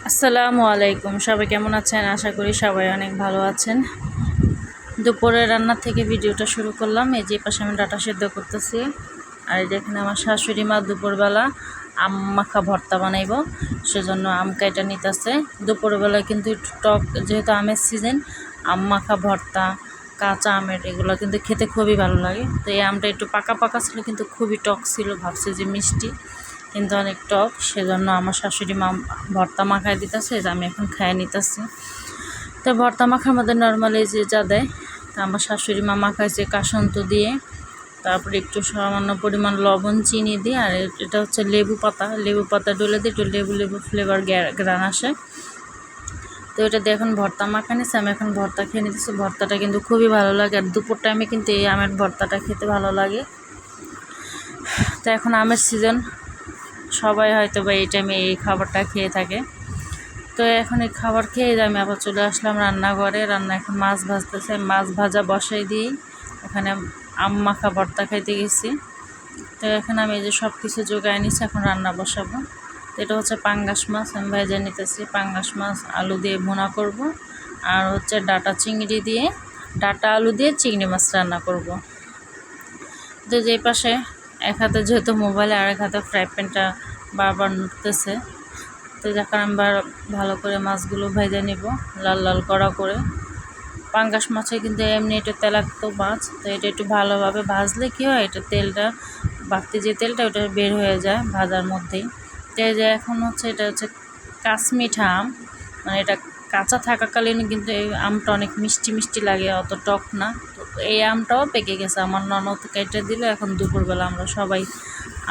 আসসালামু আলাইকুম। সবাই কেমন আছেন? আশা করি সবাই অনেক ভালো আছেন। দুপুরের রান্না থেকে ভিডিওটা শুরু করলাম। এই যে পাশে আমি ডাটা সেদ্ধ করতেছি, আর এই যেখানে আমার শাশুড়ি মা দুপুরবেলা আম মাখা ভর্তা বানাইব, সেজন্য আম কাইটা নিতেছে। দুপুরবেলায় কিন্তু একটু টক, যেহেতু আমের সিজন, আম মাখা ভর্তা, কাঁচা আমের এগুলো কিন্তু খেতে খুবই ভালো লাগে। তো এই আমটা একটু পাকা পাকা ছিল, কিন্তু খুবই টক ছিল। ভাবছে যে মিষ্টি, কিন্তু অনেক টক, সেজন্য আমার শাশুড়ি মা ভর্তা মাখায় দিতেছে, যে আমি এখন খাইয়ে নিতেছি। তো ভর্তা মাখার মধ্যে নর্মালি যে যা দেয়, তা আমার শাশুড়ি মা মাখাইছে কাসন্ত দিয়ে, তারপরে একটু সামান্য পরিমাণ লবণ, চিনি দিয়ে, আর এটা হচ্ছে লেবু পাতা ডলে দিয়ে একটু লেবু লেবু ফ্লেভার গ্রান আসে। তো এটা দিয়ে এখন ভর্তা মাখা নিচ্ছে, আমি এখন ভর্তা খেয়ে নিতেছি। ভর্তাটা কিন্তু খুবই ভালো লাগে, আর দুপুর টাইমে কিন্তু এই আমের ভর্তাটা খেতে ভালো লাগে। তো এখন আমের সিজন, সবাই হয়তো বা এই টাইমে এই খাবারটা খেয়ে থাকে। তো এখন এই খাবার খেয়ে আমি আবার চলে আসলাম রান্নাঘরে। এখন মাছ ভাজতেছে, মাছ ভাজা বসাই দিই, এখানে আম মাখা ভর্তা খাইতে গেছি। তো এখন আমি এই যে সব কিছু জোগাড় নিচ্ছি, এখন রান্না বসাবো। তো এটা হচ্ছে পাঙ্গাস মাছ, আমি ভেজে নিতেছি। পাঙ্গাস মাছ আলু দিয়ে ভুনা করব, আর হচ্ছে ডাটা আলু দিয়ে চিংড়ি মাছ রান্না করব। তো যে পাশে এক হাতে যেহেতু মোবাইলে, আর এক হাতে ফ্রাই প্যানটা বারবার নড়তেছে। তো যখন আমি ভালো করে মাছগুলো ভেজে নিব, লাল লাল কড়া করে। পাঙ্গাস মাছে কিন্তু এমনি একটু তেলাক্ত মাছ, তো এটা একটু ভালোভাবে ভাজলে কী হয়, এটা তেলটা বাড়তি যে তেলটা ওটা বের হয়ে যায় ভাজার মধ্যেই। তো এই যে এখন হচ্ছে এটা হচ্ছে কাশ্মীঠা আম, মানে এটা কাঁচা থাকাকালীন কিন্তু এই আমটা অনেক মিষ্টি মিষ্টি লাগে, অত টক না। তো এই আমটাও পেকে গেছে, আমার ননদ কেটে দিল। এখন দুপুরবেলা আমরা সবাই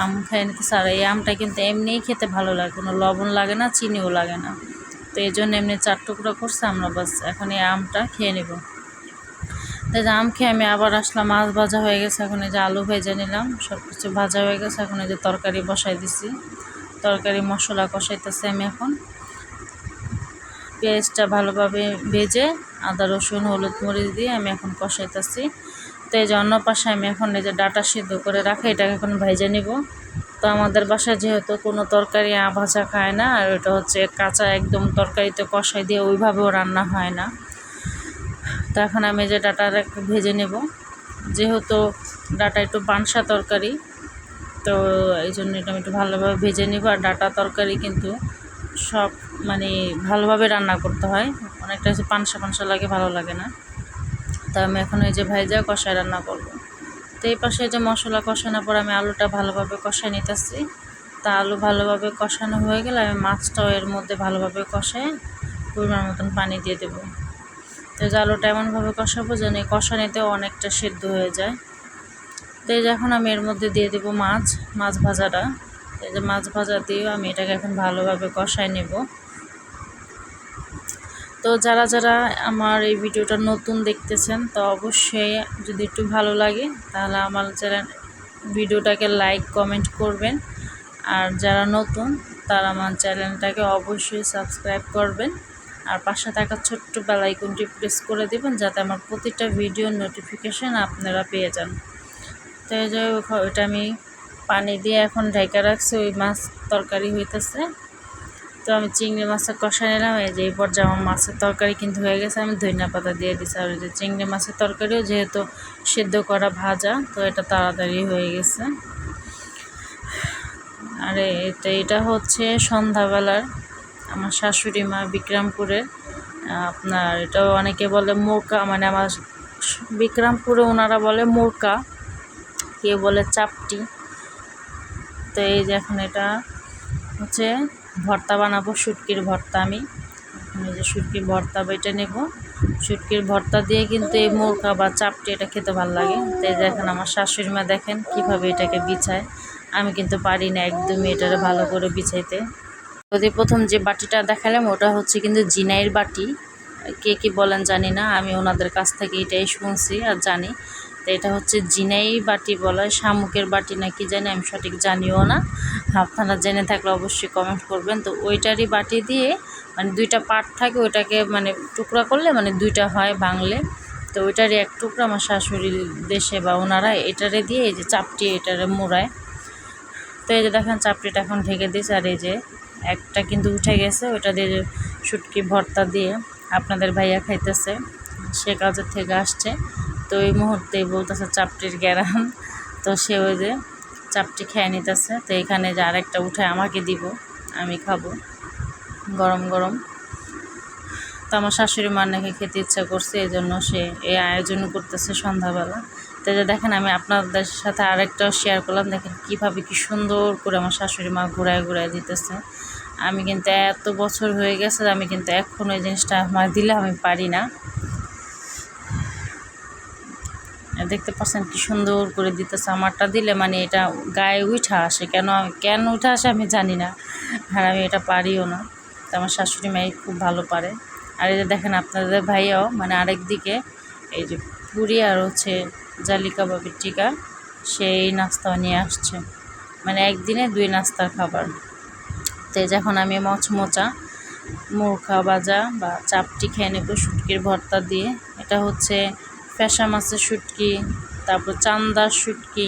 আম খেয়ে নিতেছি। আর এই আমটা কিন্তু এমনিই খেতে ভালো লাগে, কোনো লবণ লাগে না, চিনিও লাগে না। তো এই জন্য এমনি 4 টুকরা করছে, আমরা বাস এখন এই আমটা খেয়ে নেব। তো যে আম খেয়ে আমি আবার আসলাম, মাছ ভাজা হয়ে গেছে, এখন এই যে আলু ভেজে নিলাম, সব কিছু ভাজা হয়ে গেছে। এখন এই যে তরকারি বসাই দিছি, তরকারি মশলা কষাইতেছি আমি। এখন পেঁয়াজটা ভালোভাবে ভেজে আদা রসুন হলুদ মরিচ দিয়ে আমি এখন কষাইতেছি। তো এই যে অন্য পাশে আমি এখন এই যে ডাটা সিদ্ধ করে রাখি, এটাকে এখন ভেজে নিব। তো আমাদের বাসায় যেহেতু কোনো তরকারি ভাজা খায় না, আর এটা হচ্ছে কাঁচা একদম তরকারিতে কষাই দিয়ে ওইভাবেও রান্না হয় না। তো এখন আমি যে ডাটাটা ভেজে নেব, যেহেতু ডাটা একটু পানসা তরকারি, তো এই জন্য এটা আমি একটু ভালোভাবে ভেজে নিব। আর ডাটা তরকারি কিন্তু সব মানে ভালোভাবে রান্না করতে হয়, অনেকটা পানসা পানসা লাগে, ভালো লাগে না। তো আমি এখন এই যে ভাইজা কষায় রান্না করব। তো এই পাশে যে মশলা কষানোর পর আমি আলুটা ভালোভাবে কষায় নিতেছি। তা আলু ভালোভাবে কষানো হয়ে গেলে আমি মাছটাও এর মধ্যে ভালোভাবে কষায় পরিমাণ মতন পানি দিয়ে দেবো। তো যে আলুটা এমনভাবে কষাবো যেন কষানিতেও অনেকটা সেদ্ধ হয়ে যায়। তো এই যে এখন আমি এর মধ্যে দিয়ে দেবো মাছ ভাজাটা। এই যে মাছ ভাজা দিয়েও আমি এটাকে এখন ভালোভাবে কষায় নেব। তো যারা যারা আমার এই ভিডিওটা নতুন দেখতেছেন, তো অবশ্যই যদি একটু ভালো লাগে তাহলে আমার ভিডিওটাকে লাইক কমেন্ট করবেন। আর যারা নতুন তারা আমার চ্যানেলটাকে অবশ্যই সাবস্ক্রাইব করবেন, আর পাশে থাকা ছোট্ট বেল আইকনটি প্রেস করে দেবেন, যাতে আমার প্রতিটা ভিডিওর নোটিফিকেশান আপনারা পেয়ে যান। তো এই যে ওইটা আমি পানি দিয়ে এখন ঢেকে রাখছি, ওই মাছ তরকারি হইতেছে। তো আমি চিংড়ি মাছের কষা নিলাম। এই যে এই পর্যায়ে আমার মাছের তরকারি কিন্তু হয়ে গেছে, আমি ধনিয়া পাতা দিয়ে দিচ্ছি। আর ওই যে চিংড়ি মাছের তরকারিও যেহেতু সেদ্ধ করা ভাজা, তো এটা তাড়াতাড়ি হয়ে গেছে। আর এটা হচ্ছে সন্ধ্যাবেলার আমার শাশুড়ি মা বিক্রমপুরের, আপনার এটাও অনেকে বলে মোরকা, মানে আমার বিক্রমপুরে ওনারা বলে মোরকা, কেউ বলে চাপটি। তো এই যে এখন এটা হচ্ছে ভর্তা বানাবো, শুটকির ভর্তা। আমি এই যে শুটকির ভর্তা বেটে নেব। শুটকির ভর্তা দিয়ে কিন্তু এই মোরকা বা চাপটি এটা খেতে ভালো লাগে। তো এই যে এখন আমার শাশুড়ি মা দেখেন কীভাবে এটাকে বিছায়, আমি কিন্তু পারি না একদমই এটারে ভালো করে বিছাইতে। যদি প্রথম যে বাটিটা দেখালাম ওটা হচ্ছে কিন্তু জিনাইয়ের বাটি, কে কী বলেন জানি না, আমি ওনাদের কাছ থেকে এটাই শুনছি আর জানি। তো এটা হচ্ছে জিনাই বাটি বলা, শামুকের বাটি না কি জানি, আমি সঠিক জানিও না। আপনারা জেনে থাকলে অবশ্যই কমেন্ট করবেন। তো ওইটারই বাটি দিয়ে, মানে 2টা পার্ট থাকে, ওইটাকে মানে টুকরা করলে মানে 2টা হয় ভাঙলে। তো ওইটারই এক টুকরা আমার শাশুড়ির দেশে বা ওনারা এটারে দিয়ে এই যে চাপটি এটারে মোড়ায়। তো এই যে দেখেন চাপটিটা এখন ঢেকে দিয়েছে। আর এই যে একটা কিন্তু উঠে গেছে, ওইটা দিয়ে শুটকি ভর্তা দিয়ে আপনাদের ভাইয়া খাইতেছে, সে কাজের থেকে আসছে। তো এই মুহূর্তেই বলতেছে চাপটির গ্যারান, তো সে ওই যে চাপটি খেয়ে নিতেছে। তো এখানে যে আরেকটা উঠে আমাকে দিব, আমি খাবো গরম গরম। তো আমার শাশুড়ি মার নাকি খেতে ইচ্ছা করছে, এই জন্য সে এই আয়োজন করতেছে সন্ধ্যাবেলা। তো যে দেখেন আমি আপনাদের সাথে আরেকটাও শেয়ার করলাম, দেখেন কীভাবে কি সুন্দর করে আমার শাশুড়ি মা ঘুরায় ঘুরায় দিতেছে। আমি কিন্তু এত বছর হয়ে গেছে, আমি কিন্তু এখন ওই জিনিসটা আমার দিলে আমি পারি না। দেখতে পাচ্ছেন কি সুন্দর করে দিতেছে, আমারটা দিলে মানে এটা গায়ে উঠা আসে, কেন উঠে আসে আমি জানি না, আর আমি এটা পারিও না। তো আমার শাশুড়ি মাই খুব ভালো পারে। আর এই যে দেখেন আপনাদের ভাইয়াও মানে আরেক দিকে এই যে পুরি আর হচ্ছে জালি কাবাবের টিকা, সেই নাস্তাও নিয়ে আসছে, মানে একদিনে 2 নাস্তার খাবার। তো যখন আমি মচমচা মুরখা ভাজা বা চাপটি খেয়ে নেব শুটকির ভর্তা দিয়ে। এটা হচ্ছে ফ্যাসা মাছের শুটকি, তারপর চান্দার শুটকি,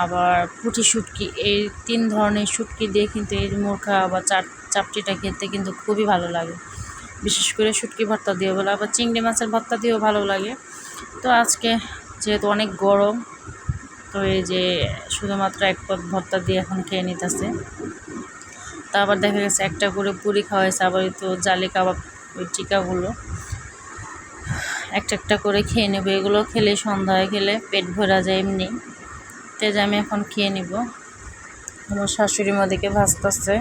আবার পুঁটি শুটকি, এই 3 ধরনের শুটকি দিয়ে কিন্তু এই মুরখা বা চাপটিটা খেতে কিন্তু খুবই ভালো লাগে। বিশেষ করে শুটকি ভর্তা দিয়েও ভালো, আবার চিংড়ি মাছের ভর্তা দিয়েও ভালো লাগে। তো আজকে যেহেতু অনেক গরম, তো এই যে শুধুমাত্র এক পদ ভর্তা দিয়ে এখন খেয়ে নিতেছে। তা আবার দেখা গেছে একটা করে পুরি খাওয়াইছে, আবার তো জালি কাবাব ওই টিকাগুলো একটা একটা করে খেয়ে নেব। এগুলো খেলে সন্ধ্যায় খেলে পেট ভরা যায় এমনি। তেজ আমি এখন খেয়ে নিব। আমার শাশুড়ি মা দিকে ভাজতেছে।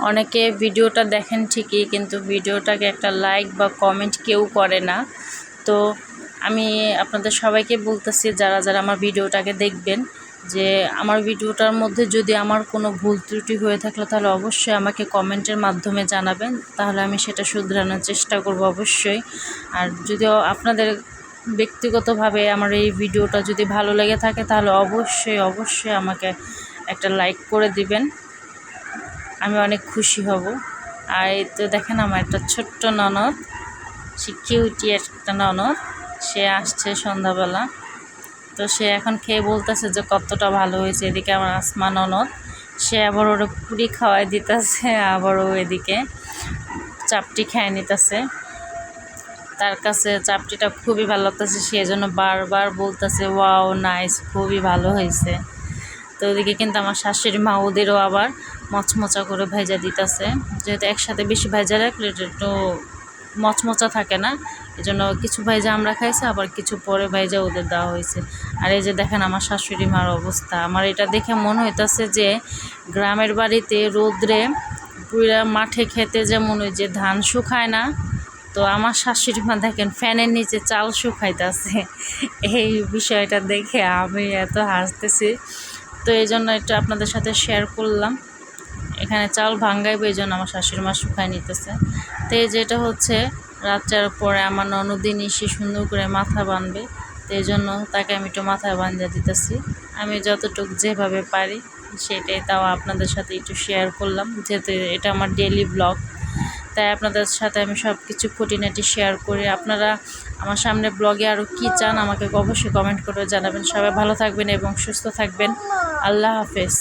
অনেকে ভিডিওটা দেখেন ঠিকই, কিন্তু ভিডিওটাকে একটা লাইক বা কমেন্ট কেউ করে না। তো আমি আপনাদের সবাইকে বলতেছি, যারা যারা আমার ভিডিওটাকে দেখবেন, যে আমার ভিডিওটার মধ্যে যদি আমার কোনো ভুল ত্রুটি হয়ে থাকলে তাহলে অবশ্যই আমাকে কমেন্টের মাধ্যমে জানাবেন, তাহলে আমি সেটা শুধরানোর চেষ্টা করব অবশ্যই। আর যদিও আপনাদের ব্যক্তিগতভাবে আমার এই ভিডিওটা যদি ভালো লেগে থাকে তাহলে অবশ্যই অবশ্যই আমাকে একটা লাইক করে দিবেন, আমি অনেক খুশি হব। আর এই তো দেখেন আমার একটা ছোট্ট ননদ, সে কিউটি একটা ননদ, সে আসছে সন্ধ্যাবেলা। তো সে এখন খেয়ে বলতেছে যে কতটা ভালো হয়েছে। এদিকে আমার আসমা ননদ, সে আবার ওরা পুরি খাওয়াই দিতেছে, আবারও এদিকে চাপটি খেয়ে নিতেছে। তার কাছে চাপটিটা খুবই ভালো লাগতেছে, সেই জন্য বারবার বলতেছে ওয়াও নাইস, খুবই ভালো হয়েছে। তো ওদিকে কিন্তু আমার শাশুড়ি মা ওদেরও আবার মচমচা করে ভেজা দিতেছে, যেহেতু একসাথে বেশি ভেজা রাখলে একটু মচমচা থাকে না, এই জন্য কিছু ভাইজা আমরা খাইছি, আবার কিছু পরে ভাইজা ওদের দেওয়া হয়েছে। আর এই যে দেখেন আমার শাশুড়ি মার অবস্থা, আমার এটা দেখে মনে হইতেছে যে গ্রামের বাড়িতে রোদ্রে পুরা মাঠে খেতে যেমন ওই যে ধান শুকায় না, তো আমার শাশুড়ি মা দেখেন ফ্যানের নিচে চাল শুকাইতেছে। এই বিষয়টা দেখে আমি এত হাসতেছি। তো এই জন্য একটু আপনাদের সাথে শেয়ার করলাম। এখানে চাল ভাঙ্গাইবে, এই জন্য আমার শাশুড়ি মা শুকায় নিতেছে। তো এই যেটা হচ্ছে রাত্রের পরে আমার ননদিন এসে সুন্দর করে মাথা বাঁধবে, তো এই জন্য তাকে আমি একটু মাথায় বাঁধিয়ে দিতেছি, আমি যতটুকু যেভাবে পারি সেটাই, তাও আপনাদের সাথে একটু শেয়ার করলাম, যেহেতু এটা আমার ডেইলি ব্লগ, তাই আপনাদের সাথে আমি সব কিছু খুঁটিনাটি শেয়ার করি। আপনারা আমার সামনে ব্লগে আরও কী চান আমাকে অবশ্যই কমেন্ট করে জানাবেন। সবাই ভালো থাকবেন এবং সুস্থ থাকবেন। আল্লাহ হাফেজ।